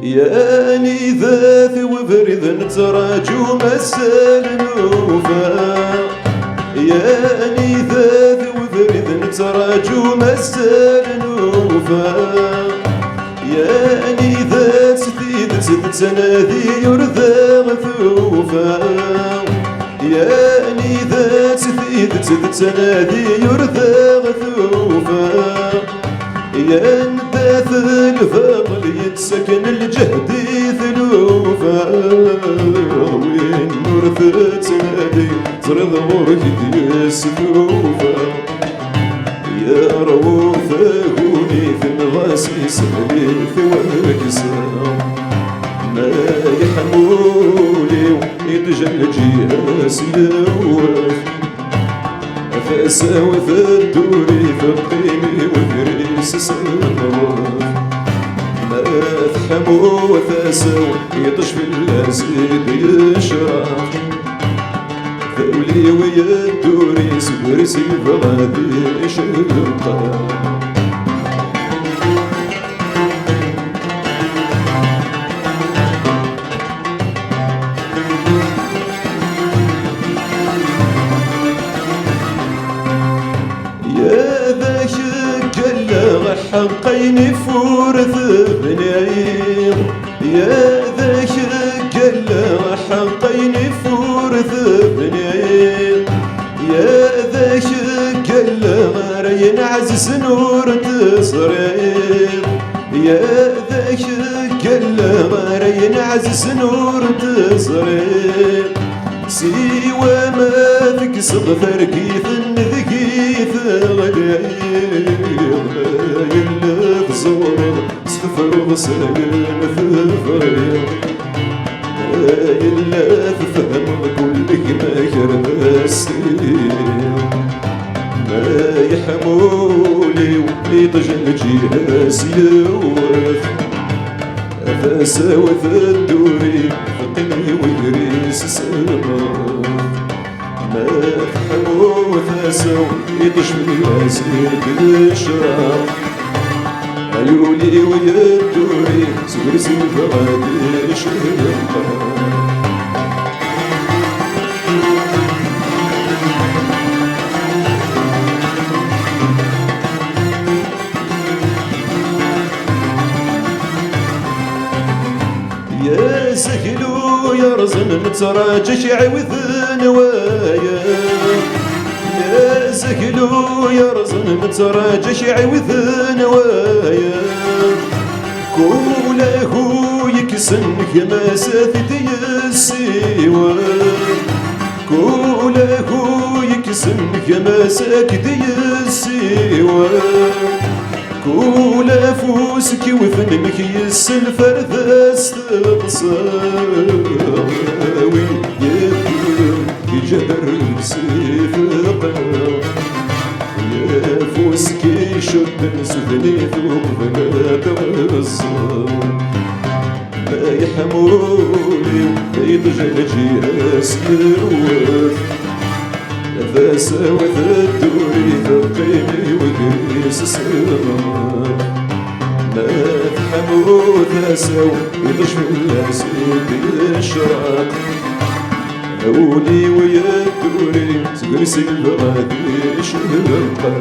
ياني ذاث وبرد نتراجو مسال نوفا، ياني ذاث وبرد نتراجو مسال نوفا، ياني ذات ثيد تنادي يرذى ثوفا، ياني ذات ثيد تنادي يرذى ثوفا، يا نداث الفضل يتسكن الجهد ثلوفا، وين نور تنادي ترضى ورقد يسلوفا، يا روف هوني في الغاسي سهلي ثواك سام، ما يحمولي ويتجل جيهاس يواف، فاساوي في الدوري في القيمي وفريس سنراف، ما تحمو ثاساوي يطش في الازيد يشراف، ثولي ويا الدوري سبرسي فغادي شرقا. يا ذا شكل حقين فورث بنايم، يا ذا شكل حقين فورث بنايم، يا ذا شكل غارين عزز نور تصريم، يا ذا شكل غارين عزز نور تصريم، سوى ما فيك صغفر كيف النذكيف غلايب، يلا بزور صفر وسلم في فريق، يلا فهم كل ما كربستي، ما يحمولي ويطجل جهاز يوف، فساوى في الدوري فقني ويريس سما، ما فهمو فساوى يطش من الأسيد الشراف، عيوني ويا الدوري سورسي فغادي شرقا. يا سهلو يا رزن نتراجش عوذ نوايا، يا سهلو يا رزن نتراجش عوذ نوايا، كوله يكسن كما سافتي السوا، كوله يكسن كما ساكتي السوا، كول فوسك وفنك يسلفر ذا استقصاوي، يجهر بسيف قاو، يا فوسك شد سدني ثوب بنات الصاو، ما يحمولي ويضجل جيهاس يروف، فساوى في الدوري فقيمي وقريس سلام، ما تحمو فساوى يطش في الأسيد الشراق، هولي ويا الدوري سقرسي الغادي شرقا.